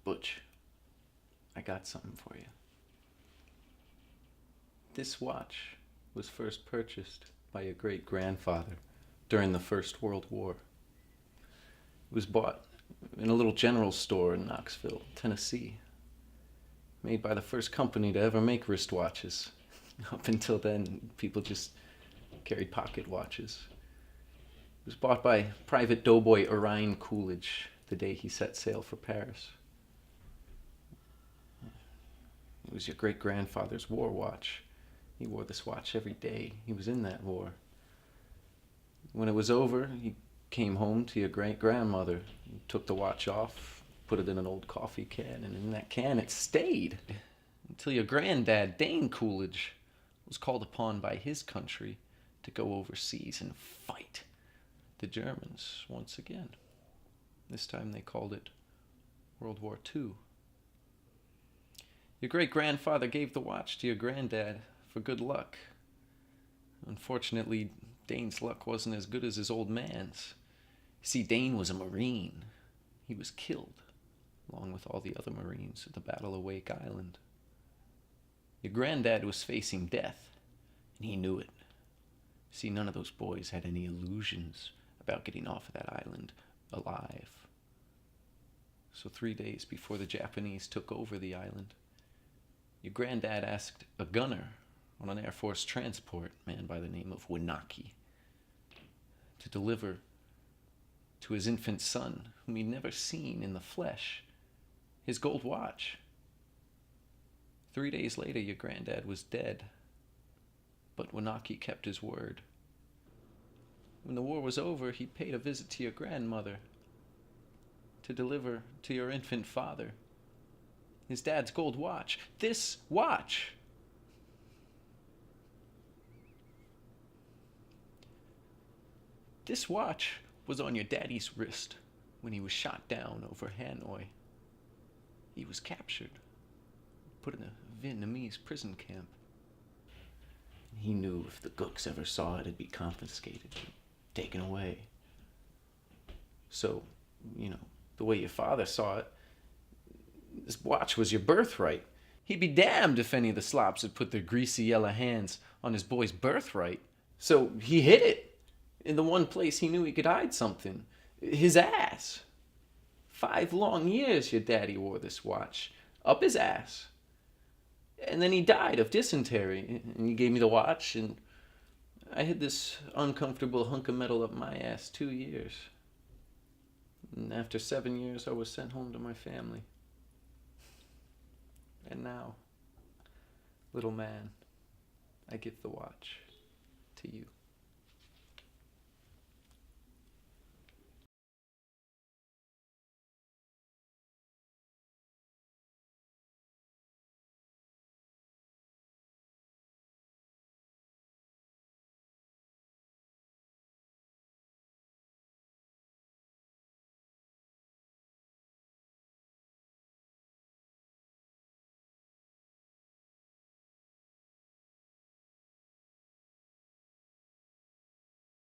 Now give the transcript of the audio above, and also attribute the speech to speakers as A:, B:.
A: Butch, I got something for you. This watch was first purchased by your great-grandfather during the First World War. It was bought in a little general store in Knoxville, Tennessee, made by the first company to ever make wristwatches. Up until then, people just carried pocket watches. It was bought by Private Doughboy Orion Coolidge the day he set sail for Paris. It was your great-grandfather's war watch. He wore this watch every day. He was in that war. When it was over, he came home to your great-grandmother, took the watch off, put it in an old coffee can, and in that can it stayed until your granddad, Dane Coolidge, was called upon by his country to go overseas and fight the Germans once again. This time they called it World War II. Your great-grandfather gave the watch to your granddad for good luck. Unfortunately, Dane's luck wasn't as good as his old man's. See, Dane was a Marine. He was killed, along with all the other Marines at the Battle of Wake Island. Your granddad was facing death, and he knew it. See, none of those boys had any illusions about getting off of that island alive. So 3 days before the Japanese took over the island, your granddad asked a gunner on an Air Force transport, a man by the name of Winaki, to deliver to his infant son, whom he'd never seen in the flesh, his gold watch. 3 days later, your granddad was dead, but Winaki kept his word. When the war was over, he paid a visit to your grandmother to deliver to your infant father his dad's gold watch. This watch! This watch was on your daddy's wrist when he was shot down over Hanoi. He was captured, put in a Vietnamese prison camp. He knew if the Gooks ever saw it, it'd be confiscated, taken away. So, the way your father saw it, this watch was your birthright. He'd be damned if any of the slops had put their greasy yellow hands on his boy's birthright. So he hid it in the one place he knew he could hide something. His ass. 5 long years your daddy wore this watch. Up his ass. And then he died of dysentery. And he gave me the watch, and I hid this uncomfortable hunk of metal up my ass 2 years. And after 7 years, I was sent home to my family. And now, little man, I give the watch to you.